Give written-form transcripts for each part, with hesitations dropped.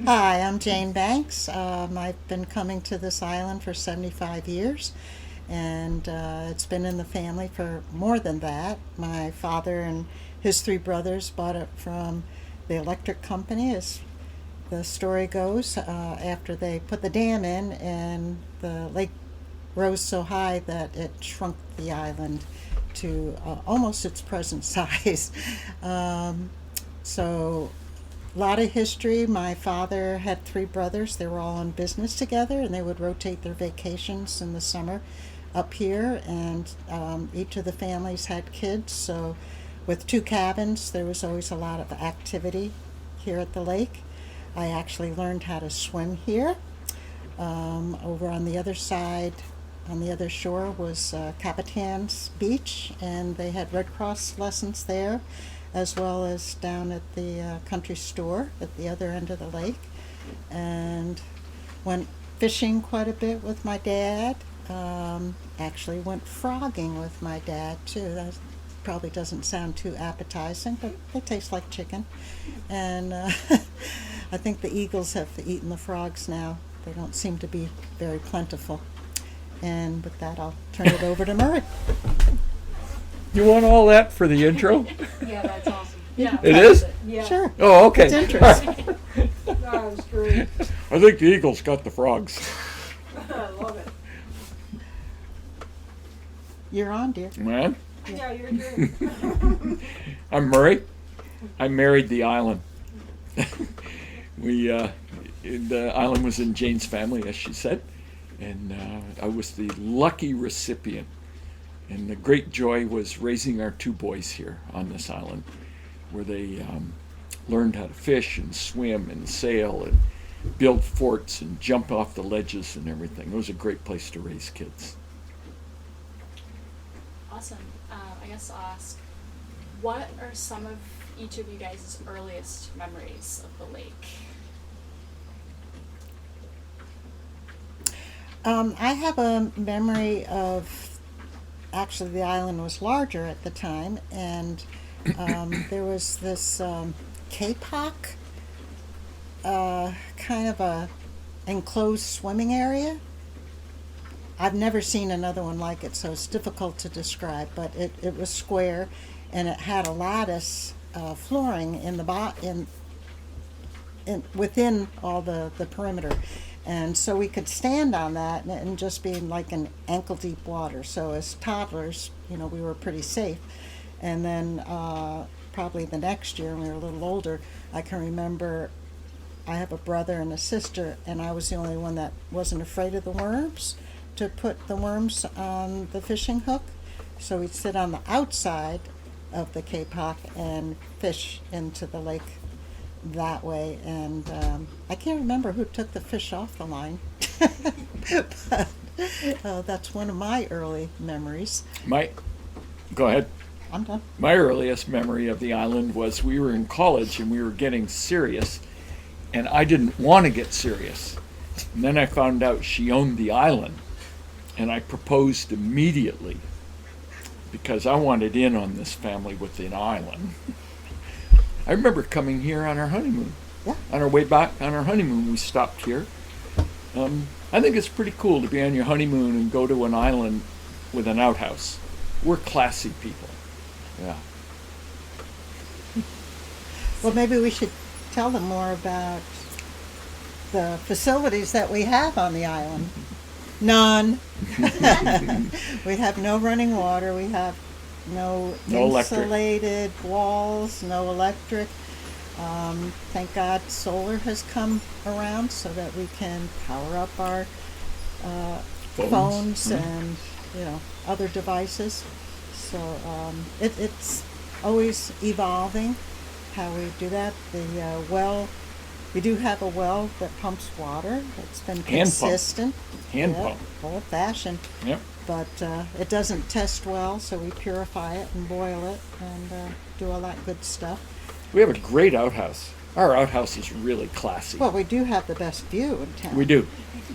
Hi, I'm Jane Banks. I've been coming to this island for 75 years, and it's been in the family for more than that. My father and his three brothers bought it from the electric company, as the story goes, after they put the dam in, and the lake rose so high that it shrunk the island to almost its present size. So a lot of history. My father had three brothers. They were all in business together, and they would rotate their vacations in the summer up here. And each of the families had kids. So, with two cabins, there was always a lot of activity here at the lake. I actually learned how to swim here. Over on the other side, on the other shore, was Capitan's Beach, and they had Red Cross lessons there, as well as down at the country store at the other end of the lake. And went fishing quite a bit with my dad. Actually went frogging with my dad too. That probably doesn't sound too appetizing, but they taste like chicken. And I think the eagles have eaten the frogs now. They don't seem to be very plentiful. And with that, I'll turn it over to Murray. You want all that for the intro? Yeah, that's awesome. Yeah, It is? Yeah. Sure. Oh, okay. It's interesting. That was great. I think the Eagles got the frogs. I love it. You're on, dear. Man, Yeah, you're good. I'm Murray. I married the island. The island was in Jane's family, as she said, and I was the lucky recipient. And the great joy was raising our two boys here on this island, where they learned how to fish and swim and sail and build forts and jump off the ledges and everything. It was a great place to raise kids. Awesome. I guess I'll ask, what are some of each of you guys' earliest memories of the lake? I have a memory of, actually the island was larger at the time, and there was this kapok, kind of a enclosed swimming area. I've never seen another one like it, so it's difficult to describe, but it was square, and it had a lattice flooring in the within all the perimeter. And so we could stand on that and just be in like an ankle deep water. So as toddlers, we were pretty safe. And then probably the next year, when we were a little older, I can remember I have a brother and a sister, and I was the only one that wasn't afraid of the worms, to put the worms on the fishing hook. So we'd sit on the outside of the kapok and fish into the lake that way. And I can't remember who took the fish off the line. But that's one of my early memories. Go ahead. I'm done. My earliest memory of the island was we were in college and we were getting serious, and I didn't want to get serious. And then I found out she owned the island, and I proposed immediately because I wanted in on this family with an island. I remember coming here on our honeymoon. Yeah. On our way back on our honeymoon, we stopped here. I think it's pretty cool to be on your honeymoon and go to an island with an outhouse. We're classy people. Yeah. Well, maybe we should tell them more about the facilities that we have on the island. None. We have no running water. We have no insulated walls, no electric. Thank God solar has come around so that we can power up our phones and other devices. So it's always evolving how we do that. The well, we do have a well that pumps water. It's been consistent. Hand pump. Old-fashioned. Yep. But it doesn't test well, so we purify it and boil it and do all that good stuff. We have a great outhouse. Our outhouse is really classy. Well, we do have the best view in town. We do.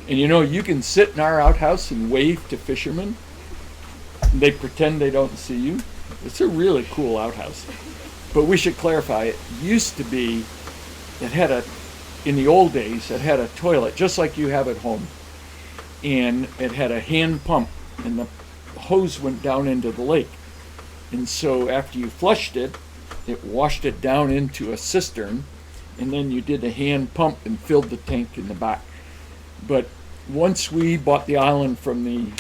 And you can sit in our outhouse and wave to fishermen. They pretend they don't see you. It's a really cool outhouse. But we should clarify, it used to be, it had a in the old days, it had a toilet just like you have at home, and it had a hand pump, and the hose went down into the lake. And so after you flushed it, it washed it down into a cistern, and then you did a hand pump and filled the tank in the back. But once we bought the island from the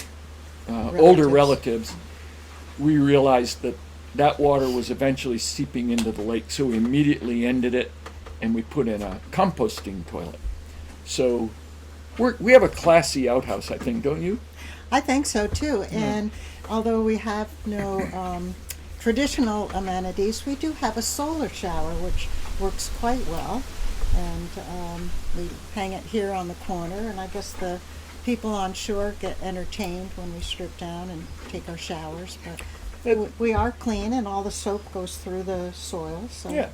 older relatives, we realized that that water was eventually seeping into the lake, so we immediately ended it, and we put in a composting toilet. So we have a classy outhouse, I think, don't you? I think so too. And although we have no traditional amenities, we do have a solar shower, which works quite well. And we hang it here on the corner, and I guess the people on shore get entertained when we strip down and take our showers. But we are clean, and all the soap goes through the soil. So Yeah.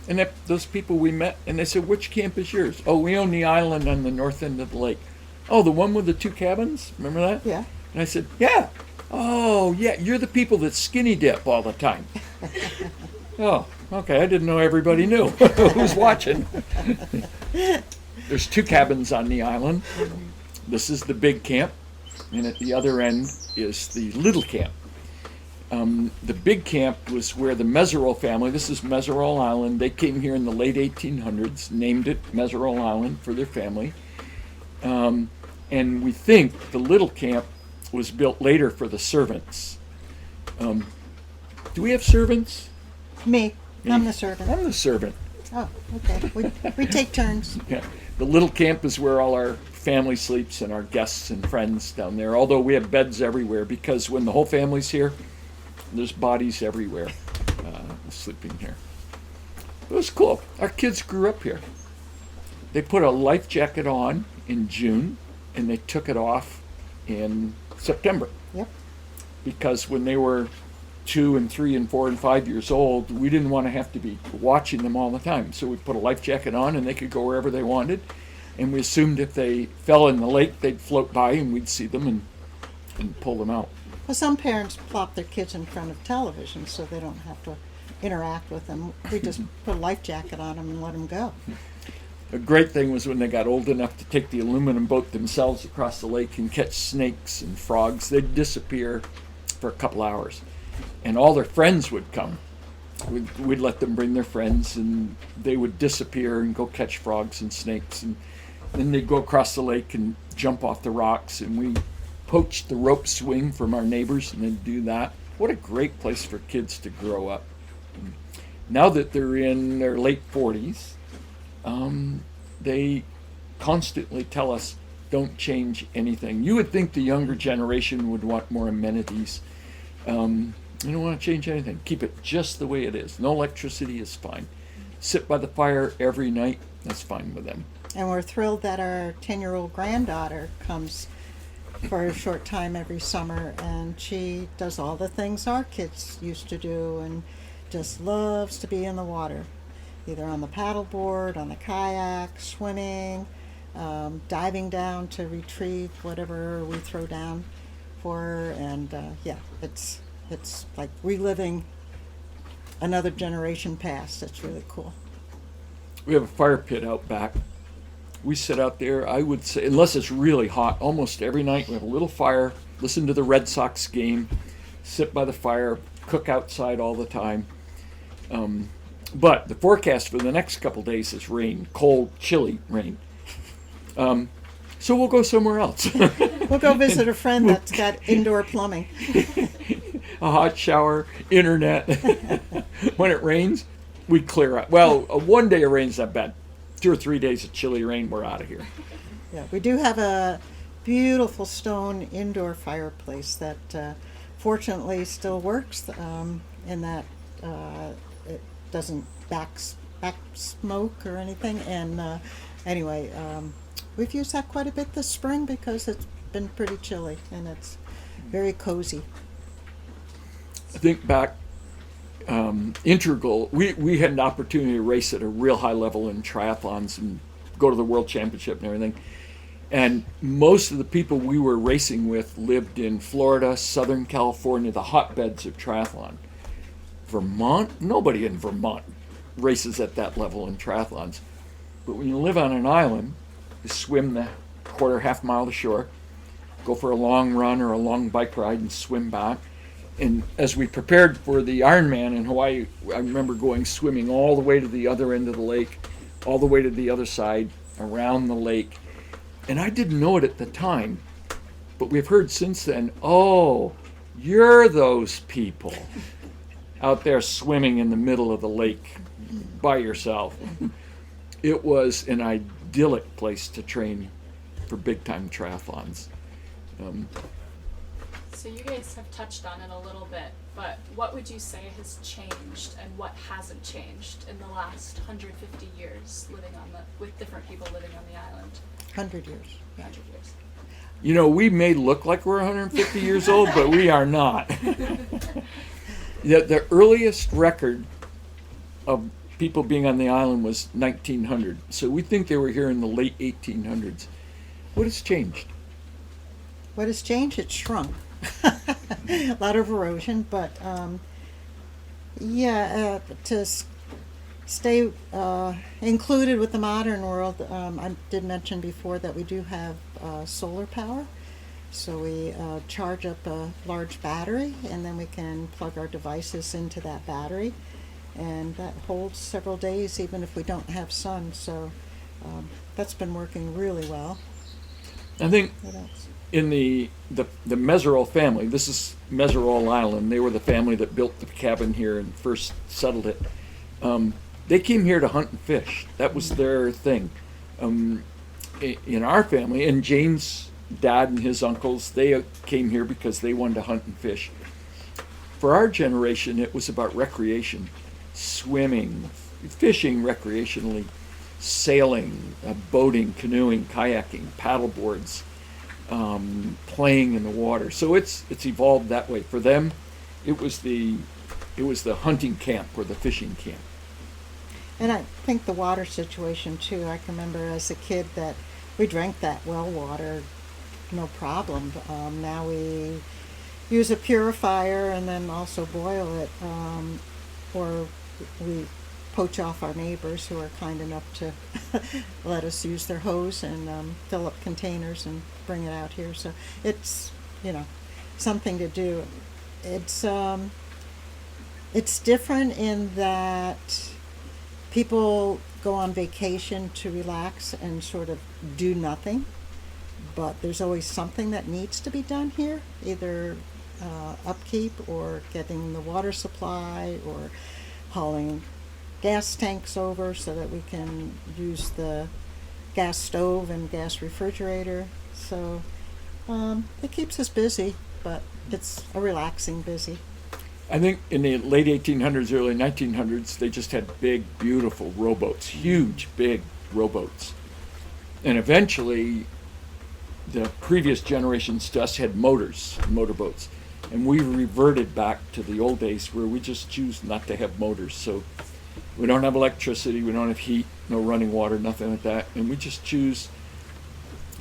And those people we met, and they said, which camp is yours? Oh, we own the island on the north end of the lake. Oh, the one with the 2 cabins? Remember that? Yeah. And I said, yeah. Oh, yeah, you're the people that skinny dip all the time. Oh, okay, I didn't know everybody knew who's watching. There's 2 cabins on the island. This is the big camp, and at the other end is the little camp. The big camp was where the Meserole family, this is Meserole Island, they came here in the late 1800s, named it Meserole Island for their family. And we think the little camp was built later for the servants. Do we have servants? Me, I'm the servant. I'm the servant. Oh, okay. We take turns. Yeah. The little camp is where all our family sleeps and our guests and friends down there, although we have beds everywhere, because when the whole family's here, there's bodies everywhere sleeping here. It was cool. Our kids grew up here. They put a life jacket on in June, and they took it off in September. Yep. Because when they were 2 and 3 and 4 and 5 years old, we didn't want to have to be watching them all the time. So we put a life jacket on, and they could go wherever they wanted. And we assumed if they fell in the lake, they'd float by, and we'd see them and pull them out. Well, some parents plop their kids in front of television so they don't have to interact with them. We just put a life jacket on them and let them go. A great thing was when they got old enough to take the aluminum boat themselves across the lake and catch snakes and frogs. They'd disappear for a couple hours, and all their friends would come. We'd let them bring their friends, and they would disappear and go catch frogs and snakes, and then they'd go across the lake and jump off the rocks, and we poached the rope swing from our neighbors and then do that. What a great place for kids to grow up. Now that they're in their late 40s, they constantly tell us, don't change anything. You would think the younger generation would want more amenities. You don't want to change anything. Keep it just the way it is. No electricity is fine. Sit by the fire every night. That's fine with them. And we're thrilled that our 10-year-old granddaughter comes for a short time every summer, and she does all the things our kids used to do and just loves to be in the water, either on the paddleboard, on the kayak, swimming, diving down to retrieve whatever we throw down for her. And yeah, it's like reliving another generation past. It's really cool. We have a fire pit out back. We sit out there, I would say, unless it's really hot, almost every night we have a little fire, listen to the Red Sox game, sit by the fire, cook outside all the time. But the forecast for the next couple days is rain, cold, chilly rain. So we'll go somewhere else. We'll go visit a friend that's got indoor plumbing. A hot shower, internet. When it rains, we clear out. Well, one day it rains that bad. 2 or 3 days of chilly rain, we're out of here. Yeah, we do have a beautiful stone indoor fireplace that fortunately still works, in that it doesn't back smoke or anything. And anyway, we've used that quite a bit this spring because it's been pretty chilly, and it's very cozy. I think back, integral, we had an opportunity to race at a real high level in triathlons and go to the world championship and everything. And most of the people we were racing with lived in Florida, Southern California, the hotbeds of triathlon. Vermont, nobody in Vermont races at that level in triathlons. But when you live on an island, you swim the quarter, half mile to shore, go for a long run or a long bike ride and swim back. And as we prepared for the Ironman in Hawaii, I remember going swimming all the way to the other end of the lake, all the way to the other side, around the lake. And I didn't know it at the time, but we've heard since then, oh, you're those people out there swimming in the middle of the lake by yourself. It was an idyllic place to train for big-time triathlons. So you guys have touched on it a little bit, but what would you say has changed and what hasn't changed in the last 150 years with different people living on the island? 100 years. 100 years. You know, we may look like we're 150 years old, but we are not. The earliest record of people being on the island was 1900. So we think they were here in the late 1800s. What has changed? What has changed? It's shrunk. A lot of erosion, but to stay included with the modern world, I did mention before that we do have solar power. So we charge up a large battery, and then we can plug our devices into that battery, and that holds several days even if we don't have sun. So that's been working really well. I think What else? in the Meserole family, this is Meserole Island. They were the family that built the cabin here and first settled it. They came here to hunt and fish. That was their thing. In our family, and Jane's dad and his uncles, they came here because they wanted to hunt and fish. For our generation, it was about recreation, swimming, fishing recreationally, sailing, boating, canoeing, kayaking, paddle boards, playing in the water. So it's evolved that way. For them, it was the hunting camp or the fishing camp. And I think the water situation too. I can remember as a kid that we drank that well water, no problem. Now we use a purifier and then also boil it, or we poach off our neighbors who are kind enough to let us use their hose and fill up containers and bring it out here. So it's something to do. It's different in that people go on vacation to relax and sort of do nothing, but there's always something that needs to be done here, either upkeep or getting the water supply or hauling gas tanks over so that we can use the gas stove and gas refrigerator. So it keeps us busy, but it's a relaxing busy. I think in the late 1800s, early 1900s, they just had big, beautiful rowboats, huge, big rowboats. And eventually, the previous generations to us had motorboats. And we reverted back to the old days where we just choose not to have motors. So we don't have electricity, we don't have heat, no running water, nothing like that. And we just choose,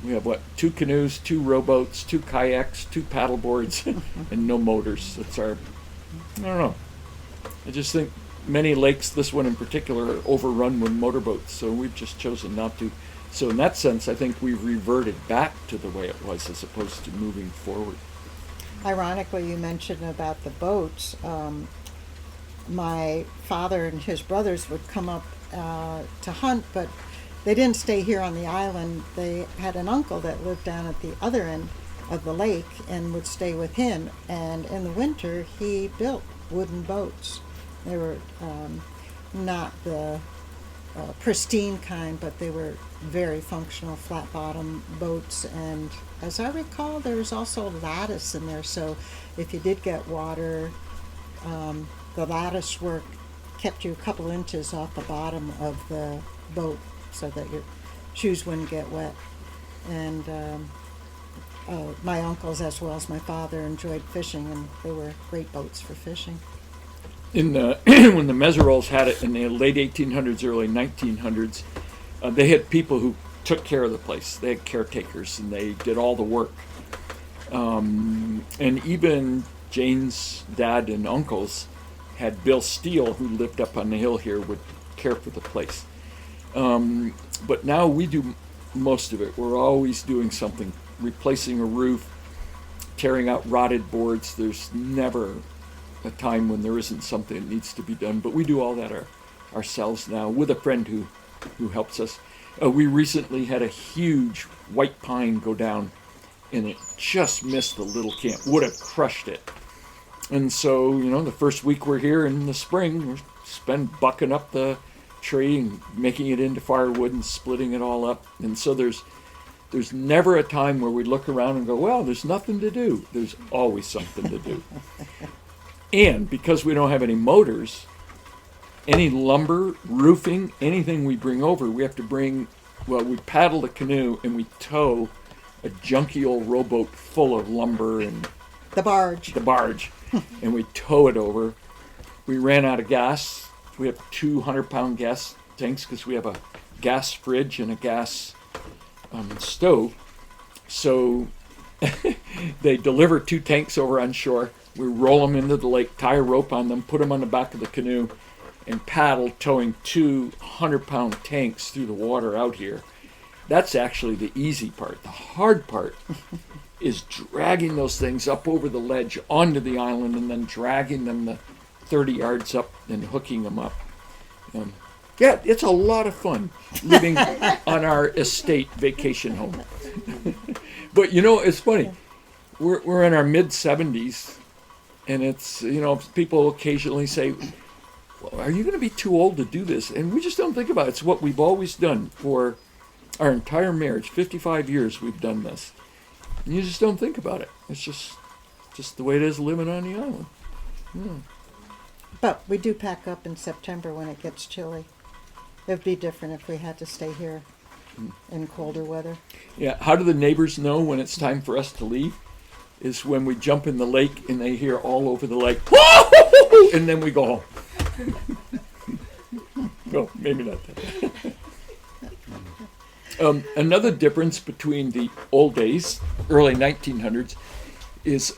we have 2 canoes, 2 rowboats, 2 kayaks, 2 paddle boards, and no motors. That's our, I don't know. I just think many lakes, this one in particular, are overrun with motorboats, so we've just chosen not to. So in that sense, I think we've reverted back to the way it was as opposed to moving forward. Ironically, you mentioned about the boats. My father and his brothers would come up to hunt, but they didn't stay here on the island. They had an uncle that lived down at the other end of the lake and would stay with him. And in the winter, he built wooden boats. They were not the pristine kind, but they were very functional flat bottom boats. And as I recall, there was also lattice in there, so if you did get water, the lattice work kept you a couple inches off the bottom of the boat so that your shoes wouldn't get wet. And my uncles as well as my father enjoyed fishing, and they were great boats for fishing. In the when the Meseroles had it in the late 1800s, early 1900s, they had people who took care of the place. They had caretakers, and they did all the work. And even Jane's dad and uncles had Bill Steele, who lived up on the hill here, would care for the place. But now we do most of it. We're always doing something, replacing a roof, tearing out rotted boards. There's never a time when there isn't something that needs to be done. But we do all that ourselves now with a friend who helps us. We recently had a huge white pine go down, and it just missed the little camp. Would have crushed it. And so, the first week we're here in the spring, we spend bucking up the tree and making it into firewood and splitting it all up. And so there's never a time where we look around and go, well, there's nothing to do. There's always something to do. And because we don't have any motors, any lumber, roofing, anything we bring over, we have to we paddle the canoe and we tow a junky old rowboat full of lumber and The barge. and we tow it over. We ran out of gas. We have 200-pound gas tanks because we have a gas fridge and a gas stove. So they deliver 2 tanks over on shore. We roll them into the lake, tie a rope on them, put them on the back of the canoe, and paddle, towing 2 100-pound tanks through the water out here. That's actually the easy part. The hard part is dragging those things up over the ledge onto the island and then dragging them the 30 yards up and hooking them up. Yeah, it's a lot of fun living on our estate vacation home. But it's funny. We're in our mid-70s, and it's, people occasionally say, well, are you going to be too old to do this? And we just don't think about it. It's what we've always done for our entire marriage. 55 years we've done this. And you just don't think about it. It's just the way it is living on the island. Yeah. But we do pack up in September when it gets chilly. It would be different if we had to stay here in colder weather. Yeah, how do the neighbors know when it's time for us to leave? Is when we jump in the lake and they hear all over the lake, whoa! And then we go home. Well, maybe not that. Another difference between the old days, early 1900s, is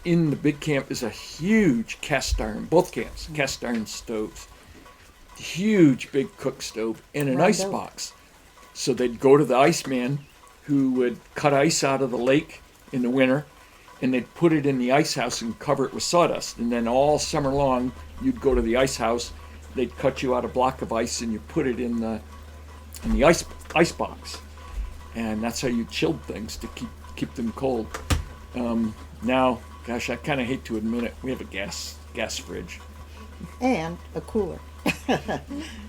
in the big camp is a huge cast iron, both camps, cast iron stoves. Huge big cook stove and an ice box. So they'd go to the iceman who would cut ice out of the lake in the winter, and they'd put it in the ice house and cover it with sawdust. And then all summer long, you'd go to the ice house, they'd cut you out a block of ice and you put it in the ice box. And that's how you chilled things to keep them cold. Now, gosh, I kind of hate to admit it, we have a gas fridge. And a cooler.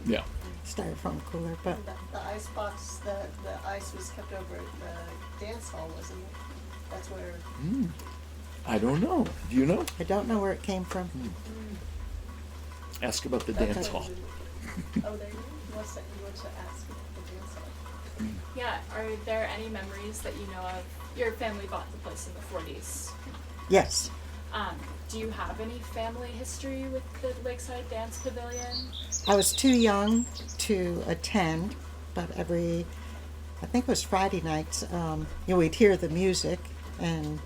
Yeah. Styrofoam cooler, but The ice box, the ice was kept over at the dance hall, wasn't it? That's where. I don't know. Do you know? I don't know where it came from. Ask about the dance hall. Oh, there you go. What's that? You want to ask about the dance hall? Yeah, are there any memories that you know of? Your family bought the place in the 40s. Yes. Do you have any family history with the Lakeside Dance Pavilion? I was too young to attend, but I think it was Friday nights, we'd hear the music and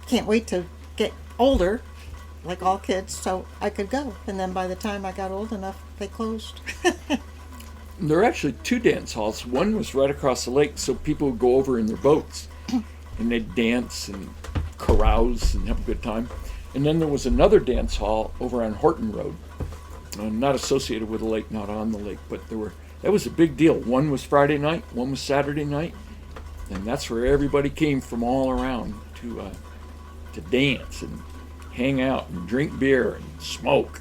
can't wait to get older, like all kids, so I could go. And then by the time I got old enough, they closed. There are actually 2 dance halls. One was right across the lake, so people would go over in their boats and they'd dance and carouse and have a good time. And then there was another dance hall over on Horton Road, not associated with the lake, not on the lake, but that was a big deal. One was Friday night, one was Saturday night, and that's where everybody came from all around to dance and hang out and drink beer and smoke.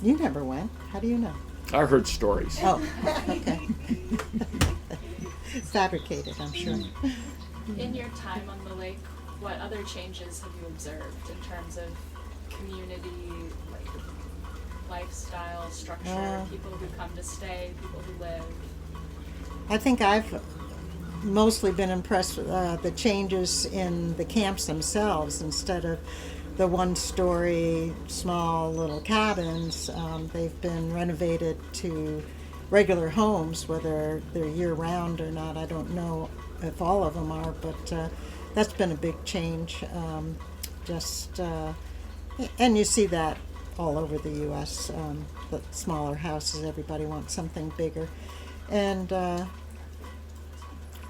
You never went. How do you know? I heard stories. Oh, okay. Fabricated, I'm sure. In your time on the lake, what other changes have you observed in terms of community, like lifestyle, structure, people who come to stay, people who live? I think I've mostly been impressed with the changes in the camps themselves. Instead of the one-story small little cabins, they've been renovated to regular homes, whether they're year-round or not. I don't know if all of them are, but that's been a big change. And you see that all over the U.S. the smaller houses. Everybody wants something bigger. And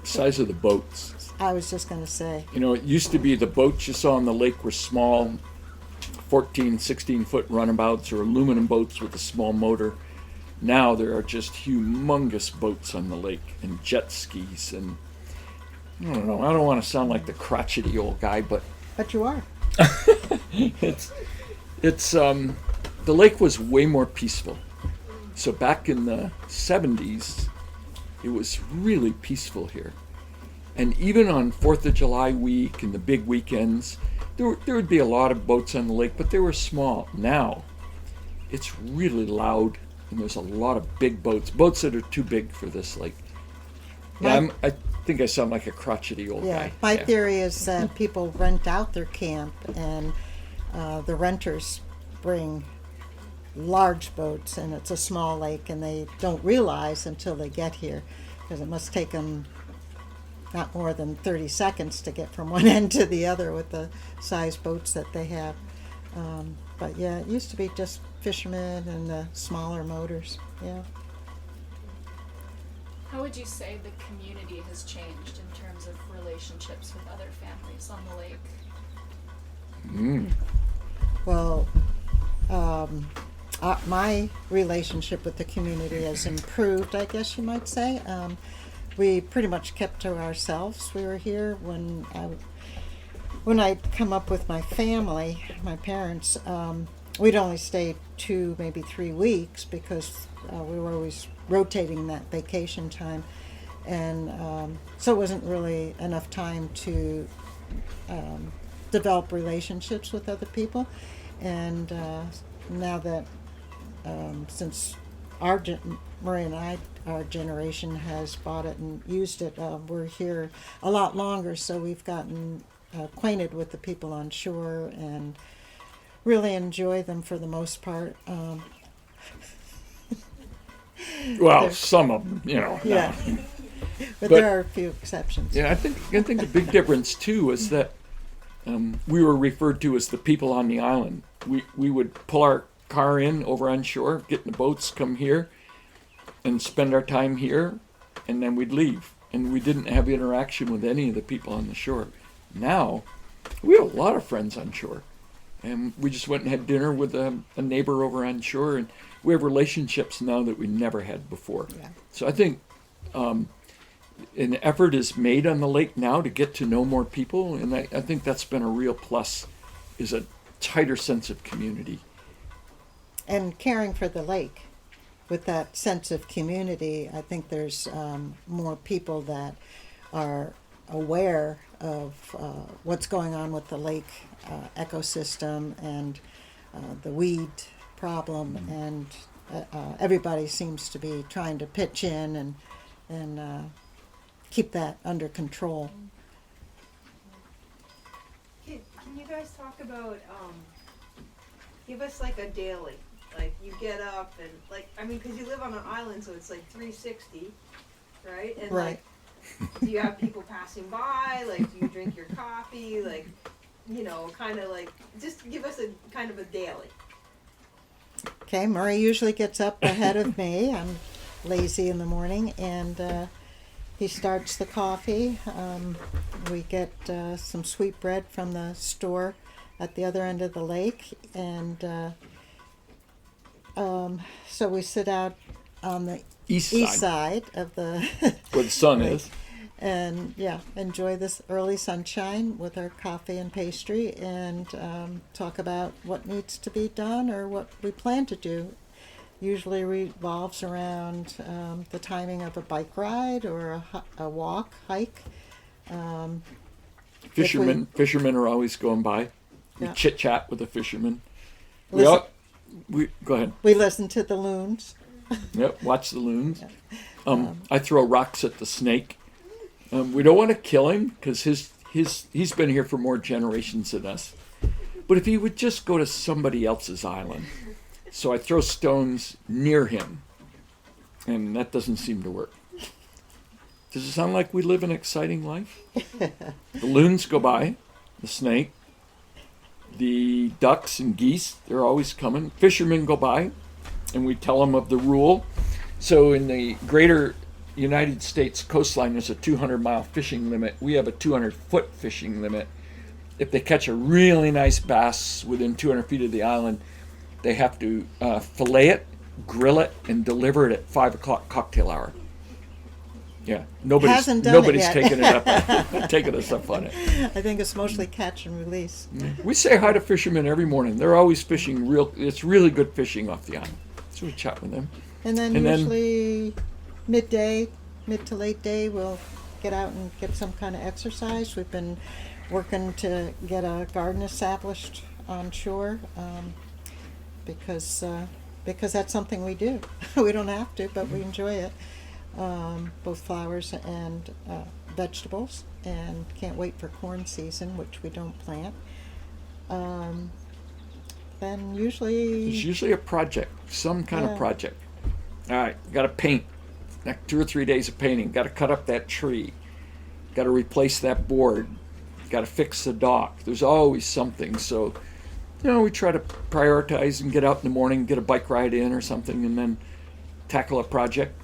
Size of the boats. I was just going to say, You know, it used to be the boats you saw on the lake were small, 14, 16-foot runabouts or aluminum boats with a small motor. Now there are just humongous boats on the lake and jet skis. And I don't know, I don't want to sound like the crotchety old guy, but but you are. it's the lake was way more peaceful. So back in the 70s, it was really peaceful here. And even on 4th of July week and the big weekends, there would be a lot of boats on the lake, but they were small. Now, it's really loud, and there's a lot of big boats that are too big for this lake. Yeah, I think I sound like a crotchety old Yeah. guy. My theory is that people rent out their camp, and the renters bring large boats, and it's a small lake, and they don't realize until they get here, because it must take them not more than 30 seconds to get from one end to the other with the size boats that they have. But yeah, it used to be just fishermen and the smaller motors. Yeah. How would you say the community has changed in terms of relationships with other families on the lake? Well, my relationship with the community has improved, I guess you might say. We pretty much kept to ourselves. We were here when I'd come up with my family, my parents. We'd only stay 2, maybe 3 weeks because we were always rotating that vacation time, and so it wasn't really enough time to develop relationships with other people. And now that since Maria and our generation has bought it and used it, we're here a lot longer, so we've gotten acquainted with the people on shore and really enjoy them for the most part. Well, some of them, you know. Yeah, but But- there are a few exceptions. Yeah, I think the big difference too is that we were referred to as the people on the island. We would pull our car in over on shore, get in the boats, come here, and spend our time here, and then we'd leave. And we didn't have interaction with any of the people on the shore. Now, we have a lot of friends on shore, and we just went and had dinner with a neighbor over on shore, and we have relationships now that we never had before. Yeah. So I think an effort is made on the lake now to get to know more people, and I think that's been a real plus, is a tighter sense of community. And caring for the lake with that sense of community, I think there's more people that are aware of what's going on with the lake ecosystem and the weed problem, and everybody seems to be trying to pitch in and keep that under control. Can you guys talk about, give us like a daily, like you get up and like, I mean, cause you live on an island, so it's like 360, right? And Right. like, do you have people passing by? Like, do you drink your coffee? Like, you know, kind of like, just give us a kind of a daily. Okay, Murray usually gets up ahead of me. I'm lazy in the morning, and he starts the coffee. We get some sweet bread from the store at the other end of the lake, and so we sit out on the East east side, side of the where the sun lake, is. and enjoy this early sunshine with our coffee and pastry, and talk about what needs to be done or what we plan to do. Usually revolves around the timing of a bike ride or a walk, hike. Fishermen are always going by. We Yeah. chit chat with the fishermen. Listen- We go ahead. We listen to the loons. Yep, watch the loons. I throw rocks at the snake. We don't want to kill him because he's been here for more generations than us. But if he would just go to somebody else's island, so I throw stones near him, and that doesn't seem to work. Does it sound like we live an exciting life? The loons go by, the snake, the ducks and geese, they're always coming. Fishermen go by, and we tell them of the rule. So in the greater United States coastline, there's a 200-mile fishing limit. We have a 200-foot fishing limit. If they catch a really nice bass within 200 feet of the island, they have to fillet it, grill it, and deliver it at 5 o'clock cocktail hour. Yeah, nobody's Hasn't done it nobody's yet. taking it up, taking us up on it. I think it's mostly catch and release. We say hi to fishermen every morning. They're always fishing it's really good fishing off the island. So we chat with them. And then And then- usually mid to late day, we'll get out and get some kind of exercise. We've been working to get a garden established on shore because that's something we do. We don't have to, but we enjoy it. Both flowers and vegetables, and can't wait for corn season, which we don't plant. Then usually There's usually a project, some kind of project. All right, got to paint. Like 2 or 3 days of painting. Got to cut up that tree. Got to replace that board. Got to fix the dock. There's always something. So, we try to prioritize and get out in the morning, get a bike ride in or something, and then tackle a project.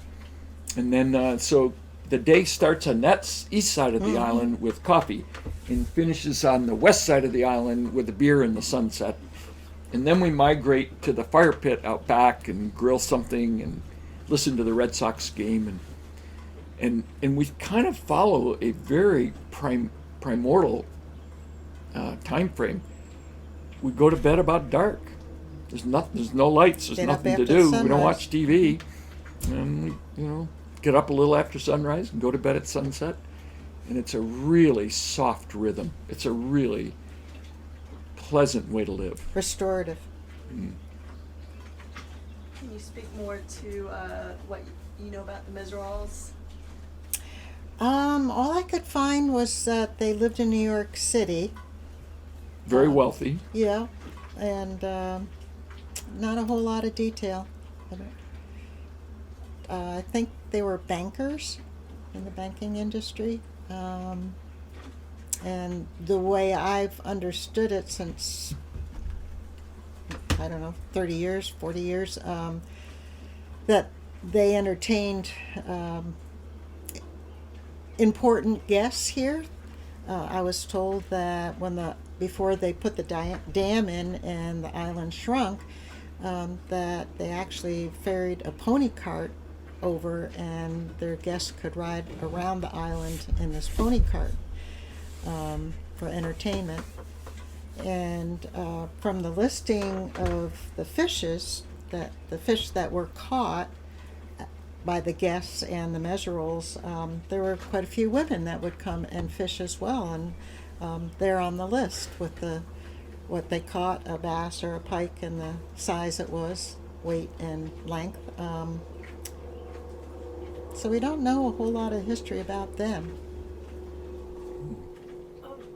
And then, so the day starts on that east side of the island with coffee and finishes on the west side of the island with a beer and the sunset. And then we migrate to the fire pit out back and grill something and listen to the Red Sox game. And we kind of follow a very primordial time frame. We go to bed about dark. There's no lights. There's Get up nothing to after do. We sunrise. don't watch TV. And we, get up a little after sunrise and go to bed at sunset. And it's a really soft rhythm. It's a really pleasant way to live. restorative. Can you speak more to what you know about the Meseroles? All I could find was that they lived in New York City. Very wealthy. Yeah, and not a whole lot of detail. I think they were bankers in the banking industry. And the way I've understood it since, 30 years, 40 years, that they entertained important guests here. I was told that before they put the dam in and the island shrunk, that they actually ferried a pony cart over and their guests could ride around the island in this pony cart for entertainment. And from the listing of the fish that were caught by the guests and the Meseroles, there were quite a few women that would come and fish as well, and they're on the list with what they caught, a bass or a pike, and the size it was, weight and length. So we don't know a whole lot of history about them.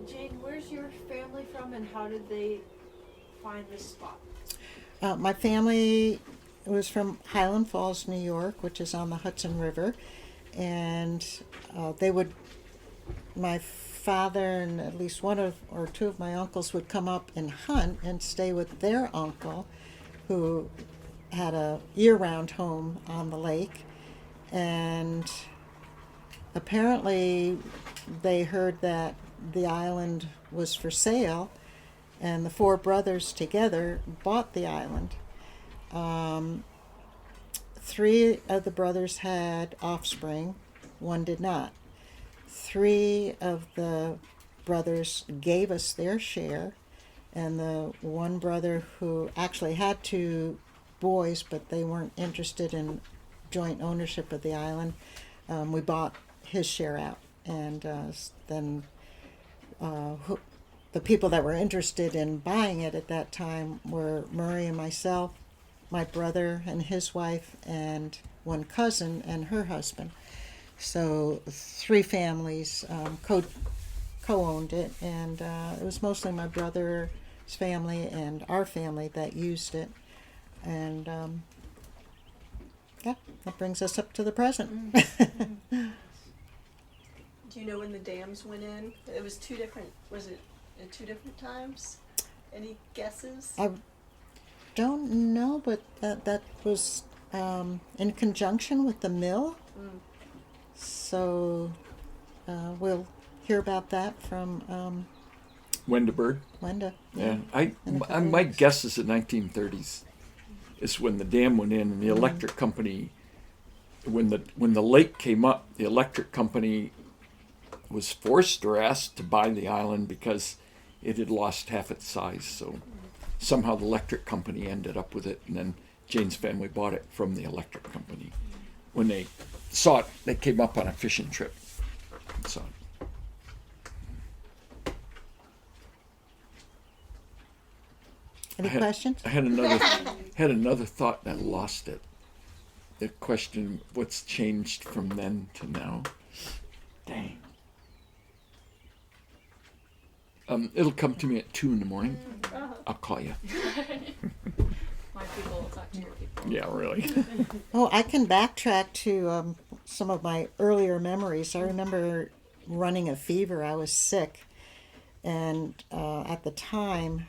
Jane, where's your family from, and how did they find this spot? My family was from Highland Falls, New York, which is on the Hudson River, and my father and at least one or two of my uncles would come up and hunt and stay with their uncle, who had a year-round home on the lake. And apparently they heard that the island was for sale, and the four brothers together bought the island. 3 of the brothers had offspring, 1 did not. 3 of the brothers gave us their share, and the one brother who actually had 2 boys, but they weren't interested in joint ownership of the island, we bought his share out. And then the people that were interested in buying it at that time were Murray and myself, my brother and his wife, and one cousin and her husband. So 3 families co-owned it, and it was mostly my brother's family and our family that used it. And yeah, that brings us up to the present. Do you know when the dams went in? It was 2 different, was it at 2 different times? Any guesses? don't know, but that was in conjunction with the mill. So we'll hear about that from Wendeburg. Wenda. Yeah, in a couple my weeks. guess is the 1930s is when the dam went in, and the electric company, when the lake came up, the electric company was forced or asked to buy the island because it had lost half its size. So somehow the electric company ended up with it, and then Jane's family bought it from the electric company. When they saw it, they came up on a fishing trip and saw it. Any questions? I had another thought and I lost it. The question, what's changed from then to now? Dang. It'll come to me at 2 a.m. I'll call you. My people will talk to your people. Yeah, really. Oh, I can backtrack to some of my earlier memories. I remember running a fever. I was sick, and at the time,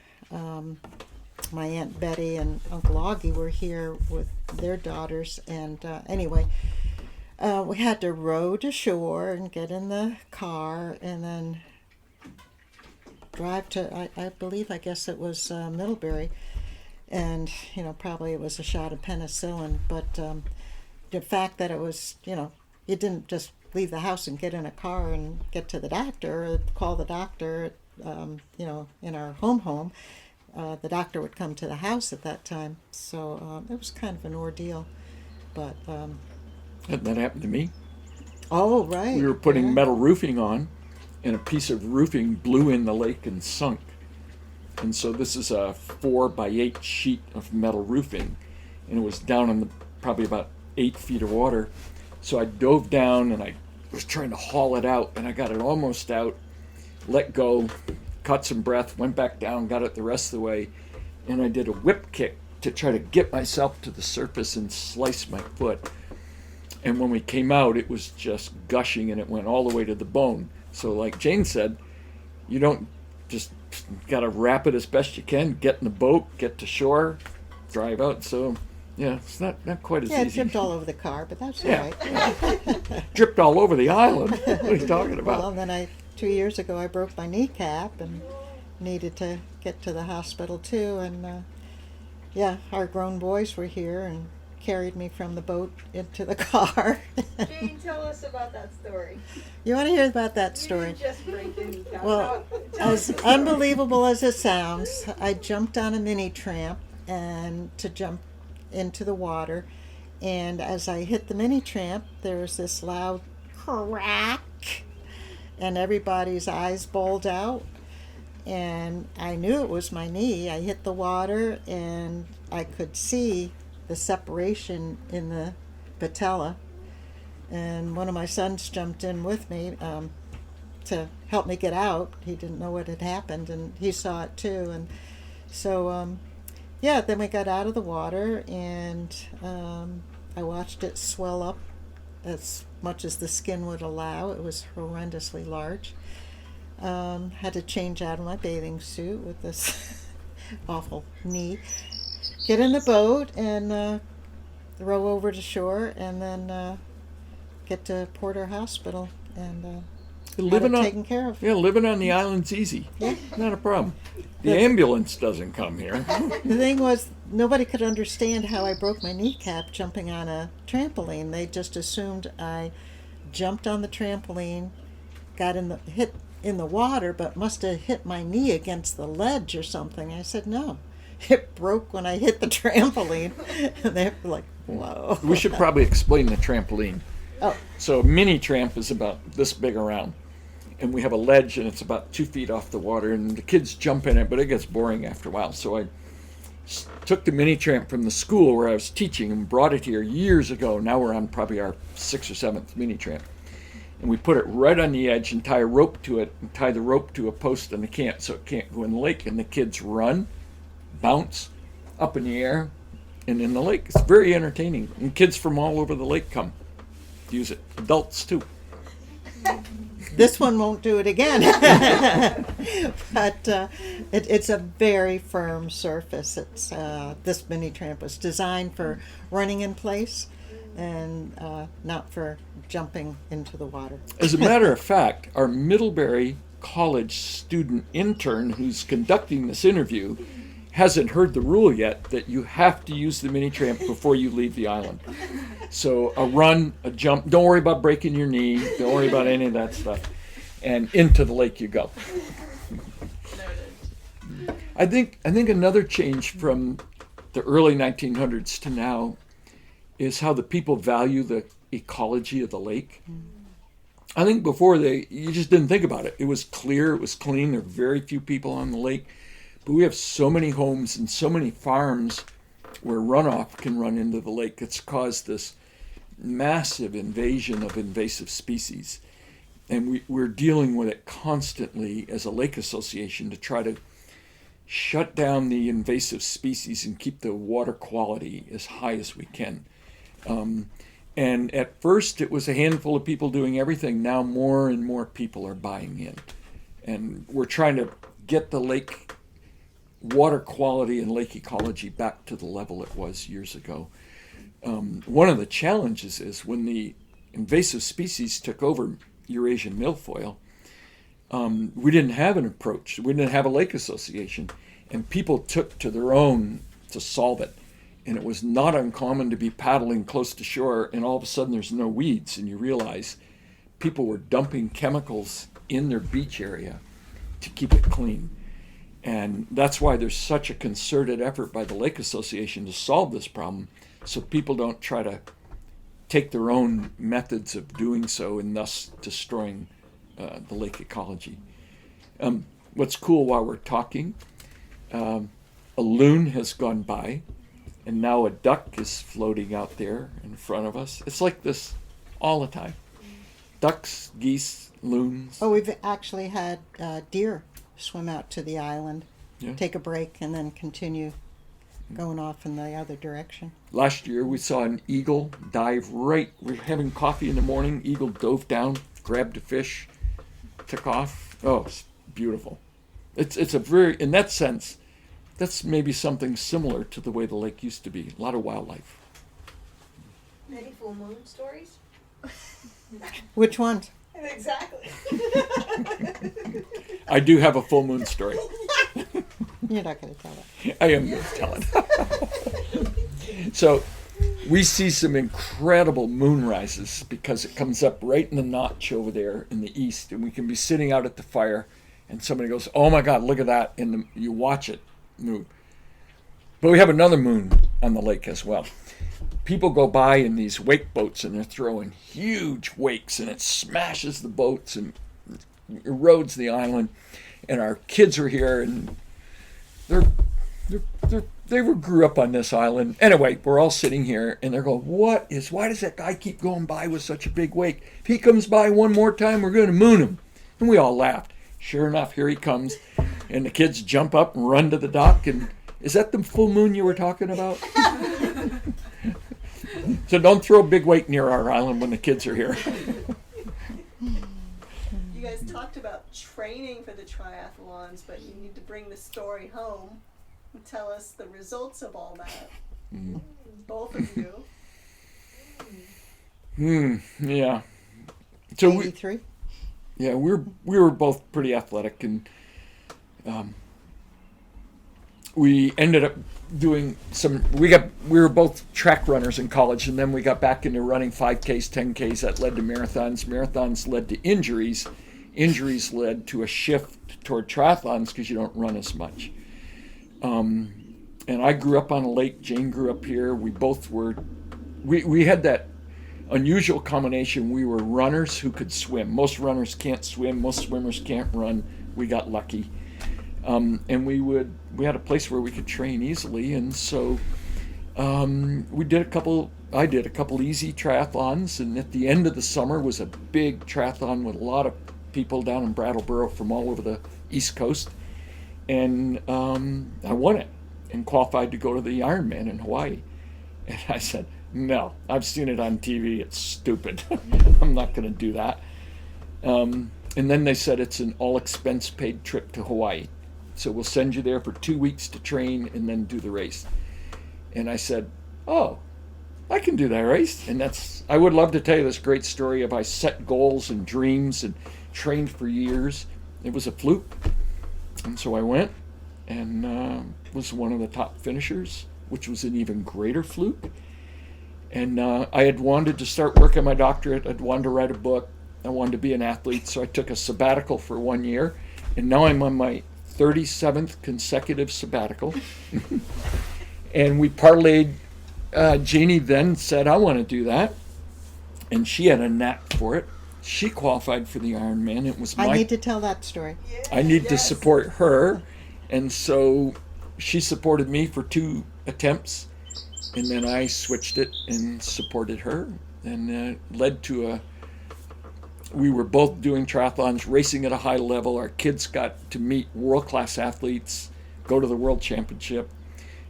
my Aunt Betty and Uncle Augie were here with their daughters, and anyway, we had to row to shore and get in the car, and then drive to, I guess it was Middlebury, and probably it was a shot of penicillin, but the fact that it was, you didn't just leave the house and get in a car and get to the doctor or call the doctor, in our home. The doctor would come to the house at that time, so it was kind of an ordeal, but That happened to me. oh, right, We were putting yeah. metal roofing on, and a piece of roofing blew in the lake and sunk. And so this is a 4x8 sheet of metal roofing, and it was down in probably about 8 feet of water. So I dove down and I was trying to haul it out, and I got it almost out, let go, caught some breath, went back down, got it the rest of the way, and I did a whip kick to try to get myself to the surface and slice my foot. And when we came out, it was just gushing, and it went all the way to the bone. So like Jane said, you don't just got to wrap it as best you can, get in the boat, get to shore, drive out. So yeah, it's not quite as Yeah, it easy. dripped all over the car, but that's Yeah. all right. Dripped all over the island. What are you talking about? Well, and then 2 years ago, I broke my kneecap and needed to get to the hospital too. And our grown boys were here and carried me from the boat into the car. Jane, tell us about that story. You want to hear about that You story? didn't just break your kneecap. Well, Tell as us. unbelievable as it sounds, I jumped on a mini tramp and to jump into the water. And as I hit the mini tramp, there was this loud crack, and everybody's eyes bawled out. And I knew it was my knee. I hit the water, and I could see the separation in the patella. And one of my sons jumped in with me to help me get out. He didn't know what had happened, and he saw it too. And so, then we got out of the water, and I watched it swell up as much as the skin would allow. It was horrendously large. Had to change out of my bathing suit with this awful knee. Get in the boat and row over to shore, and then get to Porter Hospital and had Living it on, taken care of. yeah, living on the island's easy. Yeah. Not a problem. The ambulance doesn't come here. The thing was, nobody could understand how I broke my kneecap jumping on a trampoline. They just assumed I jumped on the trampoline, hit in the water, but must have hit my knee against the ledge or something. I said, no, it broke when I hit the trampoline. And they were like, whoa. We should probably explain the trampoline. Oh, So a mini tramp is about this big around, and we have a ledge, and it's about 2 feet off the water, and the kids jump in it, but it gets boring after a while. So I took the mini tramp from the school where I was teaching and brought it here years ago. Now we're on probably our 6th or 7th mini tramp. And we put it right on the edge and tie a rope to it, and tie the rope to a post in the camp so it can't go in the lake. And the kids run, bounce up in the air, and in the lake. It's very entertaining. And kids from all over the lake come use it. Adults too. This one won't do it again. But it's a very firm surface. It's this mini tramp was designed for running in place and not for jumping into the water. As a matter of fact, our Middlebury College student intern who's conducting this interview hasn't heard the rule yet that you have to use the mini tramp before you leave the island. So a run, a jump, don't worry about breaking your knee, don't worry about any of that stuff. And into the lake you go. Noted. I think another change from the early 1900s to now is how the people value the ecology of the lake. I think before you just didn't think about it. It was clear, it was clean, there were very few people on the lake. But we have so many homes and so many farms where runoff can run into the lake. It's caused this massive invasion of invasive species. And we're dealing with it constantly as a lake association to try to shut down the invasive species and keep the water quality as high as we can. And at first it was a handful of people doing everything. Now more and more people are buying in. And we're trying to get the lake water quality and lake ecology back to the level it was years ago. One of the challenges is when the invasive species took over Eurasian milfoil, we didn't have an approach. We didn't have a lake association. And people took to their own to solve it. And it was not uncommon to be paddling close to shore and all of a sudden there's no weeds and you realize people were dumping chemicals in their beach area to keep it clean. And that's why there's such a concerted effort by the Lake Association to solve this problem so people don't try to take their own methods of doing so and thus destroying the lake ecology. What's cool while we're talking, a loon has gone by and now a duck is floating out there in front of us. It's like this all the time. Ducks, geese, loons. Oh, we've actually had deer swim out to the island, take a break, and then continue going off in the other direction. Last year we saw an eagle dive right. We're having coffee in the morning. Eagle dove down, grabbed a fish, took off. Oh, it's beautiful. It's a very, in that sense, that's maybe something similar to the way the lake used to be. A lot of wildlife. Any full moon stories? Which ones? Exactly. I do have a full moon story. You're not going to tell it. I am going to tell it. So we see some incredible moon rises because it comes up right in the notch over there in the east, and we can be sitting out at the fire and somebody goes, oh my God, look at that. And you watch it move. But we have another moon on the lake as well. People go by in these wake boats and they're throwing huge wakes and it smashes the boats and erodes the island. And our kids are here and they grew up on this island. Anyway, we're all sitting here and they're going, why does that guy keep going by with such a big wake? If he comes by one more time, we're going to moon him. And we all laughed. Sure enough, here he comes. And the kids jump up and run to the dock. And is that the full moon you were talking about? So don't throw a big wake near our island when the kids are here. You guys talked about training for the triathlons, but you need to bring the story home and tell us the results of all that. Both of you. Yeah. So 83? we were both pretty athletic, and we ended up doing some. We were both track runners in college, and then we got back into running 5Ks, 10Ks. That led to marathons. Marathons led to injuries. Injuries led to a shift toward triathlons because you don't run as much. And I grew up on a lake. Jane grew up here. We both were. We had that unusual combination. We were runners who could swim. Most runners can't swim. Most swimmers can't run. We got lucky. And we had a place where we could train easily, and so I did a couple easy triathlons, and at the end of the summer was a big triathlon with a lot of people down in Brattleboro from all over the East Coast, and I won it and qualified to go to the Ironman in Hawaii. And I said, no, I've seen it on TV, it's stupid. I'm not going to do that. And then they said it's an all expense paid trip to Hawaii. So we'll send you there for 2 weeks to train and then do the race. And I said, oh, I can do that race. And I would love to tell you this great story of I set goals and dreams and trained for years. It was a fluke. And so I went and was one of the top finishers, which was an even greater fluke. And I had wanted to start work on my doctorate. I'd wanted to write a book. I wanted to be an athlete. So I took a sabbatical for 1 year. And now I'm on my 37th consecutive sabbatical. And we parlayed. Janie then said, I want to do that. And she had a knack for it. She qualified for the Ironman. It was I need to tell that story. I need to support her. And so she supported me for 2 attempts. And then I switched it and supported her. And it led to we were both doing triathlons, racing at a high level. Our kids got to meet world-class athletes, go to the world championship.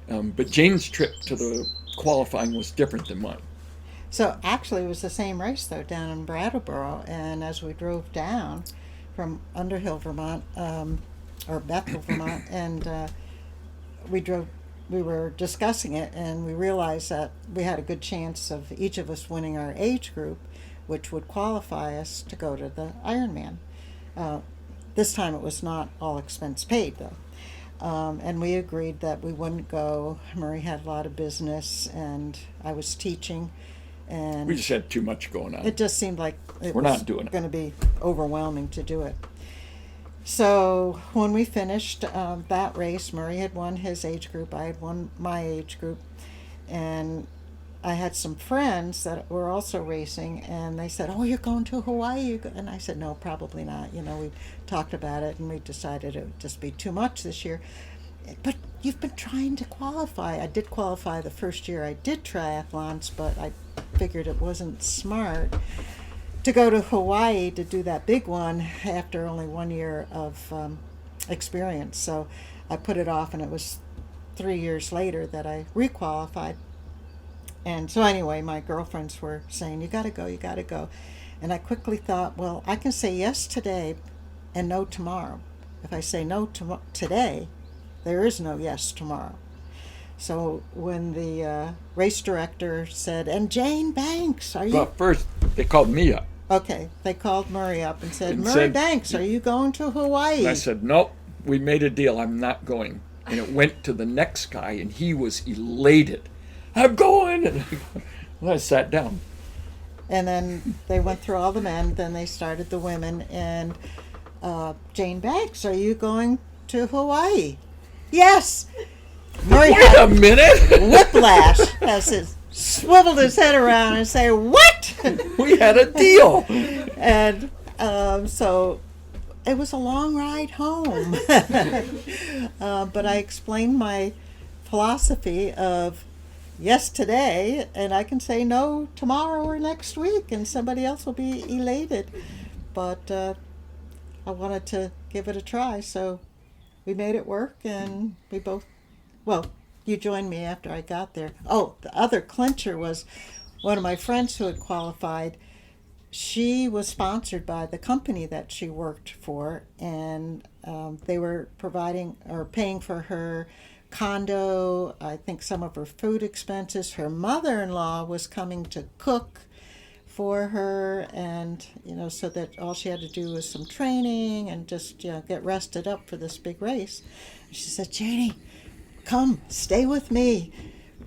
But Jane's trip to the qualifying was different than mine. So actually it was the same race though down in Brattleboro, and as we drove down from Underhill, Vermont, or Bethel, Vermont, and we were discussing it, and we realized that we had a good chance of each of us winning our age group, which would qualify us to go to the Ironman. This time it was not all expense paid though. And we agreed that we wouldn't go. Murray had a lot of business, and I was teaching, and We just had too much going on. it just seemed like it We're was not doing it. going to be overwhelming to do it. So when we finished that race, Murray had won his age group, I had won my age group, and I had some friends that were also racing, and they said, oh, you're going to Hawaii? And I said, no, probably not. We talked about it, and we decided it would just be too much this year. But you've been trying to qualify. I did qualify the first year I did triathlons, but I figured it wasn't smart to go to Hawaii to do that big one after only 1 year of experience. So I put it off, and it was 3 years later that I requalified. And so anyway, my girlfriends were saying, you got to go, you got to go. And I quickly thought, well, I can say yes today and no tomorrow. If I say no today, there is no yes tomorrow. So when the race director said, and Jane Banks, are you... But first, they called me up. Okay, they called Murray up and said, And Murray said- Banks, are you going to Hawaii? And I said, nope, we made a deal. I'm not going. And it went to the next guy, and he was elated. I'm going. And I sat down. And then they went through all the men, then they started the women, and Jane Banks, are you going to Hawaii? Yes! Murray Wait a minute. whiplash as he swiveled his head around and say, what? We had a deal. And so it was a long ride home. But I explained my philosophy of yes today, and I can say no tomorrow or next week, and somebody else will be elated. But I wanted to give it a try, so we made it work, and we both, well, you joined me after I got there. Oh, the other clincher was one of my friends who had qualified. She was sponsored by the company that she worked for, and they were providing or paying for her condo, I think some of her food expenses. Her mother-in-law was coming to cook for her, and so that all she had to do was some training and just get rested up for this big race. She said, Janie, come stay with me,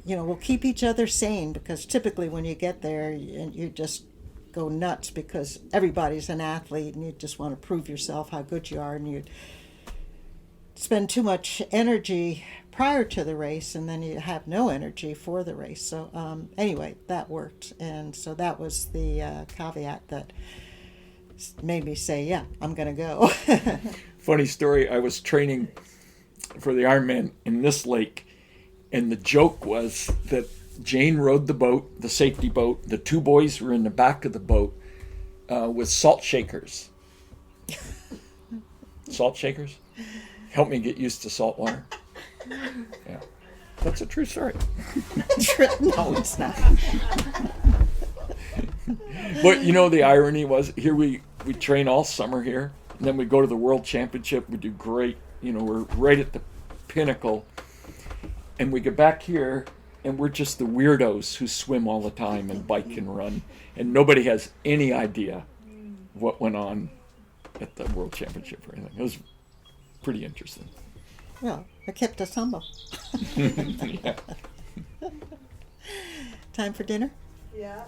we'll keep each other sane, because typically when you get there you just go nuts because everybody's an athlete and you just want to prove yourself how good you are, and you spend too much energy prior to the race, and then you have no energy for the race. So anyway, that worked, and so that was the caveat that made me say, yeah, I'm going to go. Funny story, I was training for the Ironman in this lake, and the joke was that Jane rowed the boat, the safety boat. The 2 boys were in the back of the boat with salt shakers. Salt shakers? Help me get used to salt water. Yeah, that's a true story. No, it's not. But the irony was, here we we train all summer here, and then we go to the World Championship. We do great. We're right at the pinnacle, and we get back here, and we're just the weirdos who swim all the time and bike and run, and nobody has any idea what went on at the World Championship or anything. It was pretty interesting. Well, it kept us humble. Yeah. Time for dinner? Yeah.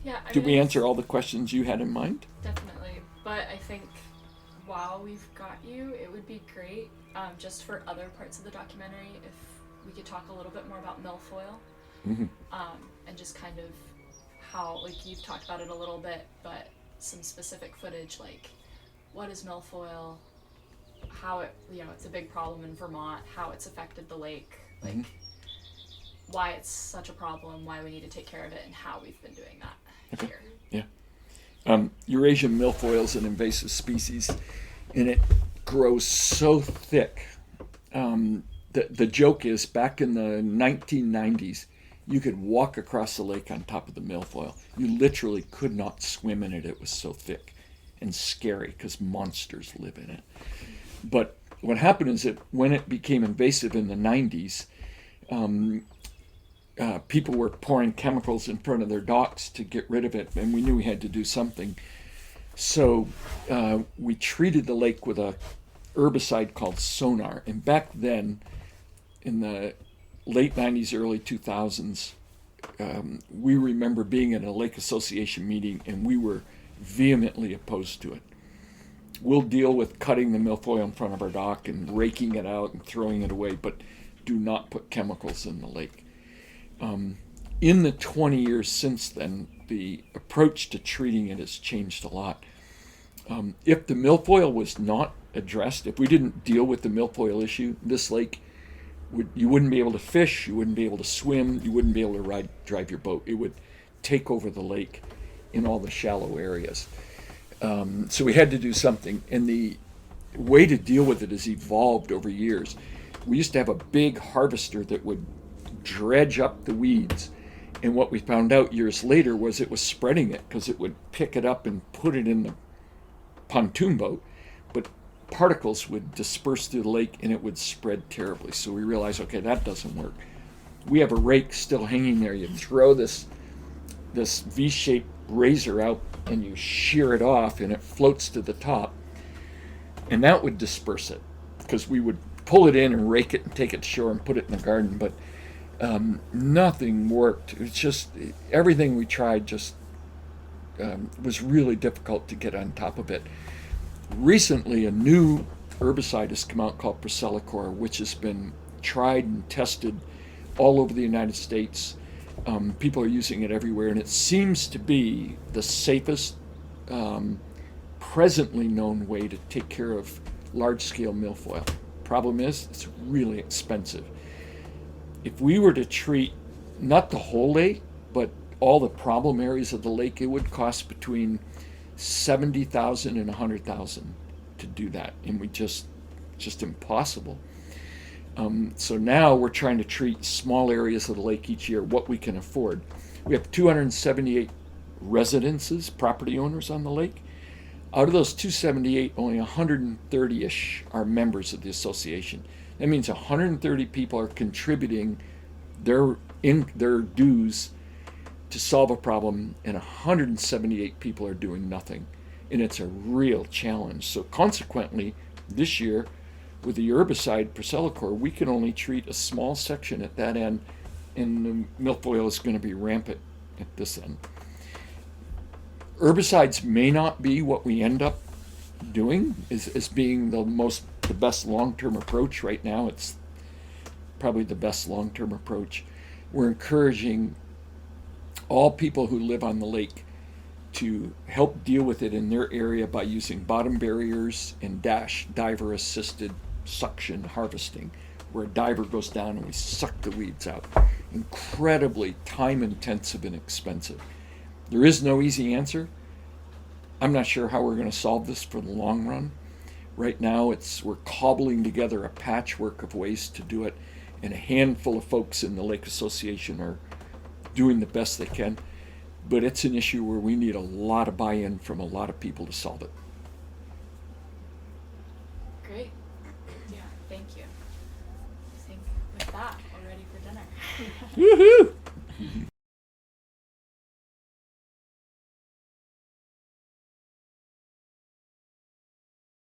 Yeah, I Did mean, we answer all the questions you had in mind? Definitely, but I think while we've got you, it would be great just for other parts of the documentary if we could talk a little bit more about milfoil, Mm-hmm. and just kind of how, like, you've talked about it a little bit, but some specific footage, like what is milfoil, how it, it's a big problem in Vermont, how it's affected the lake, like why it's such a problem, why we need to take care of it, and how we've been doing that here. Eurasian milfoil is an invasive species, and it grows so thick. The joke is, back in the 1990s, you could walk across the lake on top of the milfoil. You literally could not swim in it. It was so thick and scary because monsters live in it. But what happened is that when it became invasive in the 90s, people were pouring chemicals in front of their docks to get rid of it, and we knew we had to do something. So we treated the lake with a herbicide called Sonar. And back then, in the late 90s, early 2000s, we remember being at a Lake Association meeting, and we were vehemently opposed to it. We'll deal with cutting the milfoil in front of our dock and raking it out and throwing it away, but do not put chemicals in the lake. In the 20 years since then, the approach to treating it has changed a lot. If the milfoil was not addressed, if we didn't deal with the milfoil issue, this lake, you wouldn't be able to fish, you wouldn't be able to swim, you wouldn't be able to drive your boat. It would take over the lake in all the shallow areas. So we had to do something, and the way to deal with it has evolved over years. We used to have a big harvester that would dredge up the weeds, and what we found out years later was it was spreading it, because it would pick it up and put it in the pontoon boat, but particles would disperse through the lake and it would spread terribly. So we realized, okay, that doesn't work. We have a rake still hanging there. You throw this V-shaped razor out and you shear it off, and it floats to the top, and that would disperse it, because we would pull it in and rake it and take it to shore and put it in the garden. But nothing worked. It's just everything we tried just was really difficult to get on top of it. Recently, a new herbicide has come out called Meserole, which has been tried and tested all over the United States. People are using it everywhere, and it seems to be the safest presently known way to take care of large-scale milfoil. Problem is, it's really expensive. If we were to treat not the whole lake, but all the problem areas of the lake, it would cost between $70,000 and $100,000 to do that, and we just impossible. So now we're trying to treat small areas of the lake each year, what we can afford. We have 278 residences, property owners on the lake. Out of those 278, only 130-ish are members of the association. That means 130 people are contributing their dues to solve a problem, and 178 people are doing nothing. And it's a real challenge. So consequently, this year, with the herbicide Meserole, we can only treat a small section at that end, and the milfoil is going to be rampant at this end. Herbicides may not be what we end up doing as being the best long-term approach right now. It's probably the best long-term approach. We're encouraging all people who live on the lake to help deal with it in their area by using bottom barriers and diver-assisted suction harvesting, where a diver goes down and we suck the weeds out. Incredibly time-intensive and expensive. There is no easy answer. I'm not sure how we're going to solve this for the long run. Right now, we're cobbling together a patchwork of ways to do it, and a handful of folks in the Lake Association are doing the best they can. but it's an issue where we need a lot of buy-in from a lot of people to solve it. Great. Yeah, thank you. I think with that, we're ready for dinner. Woohoo!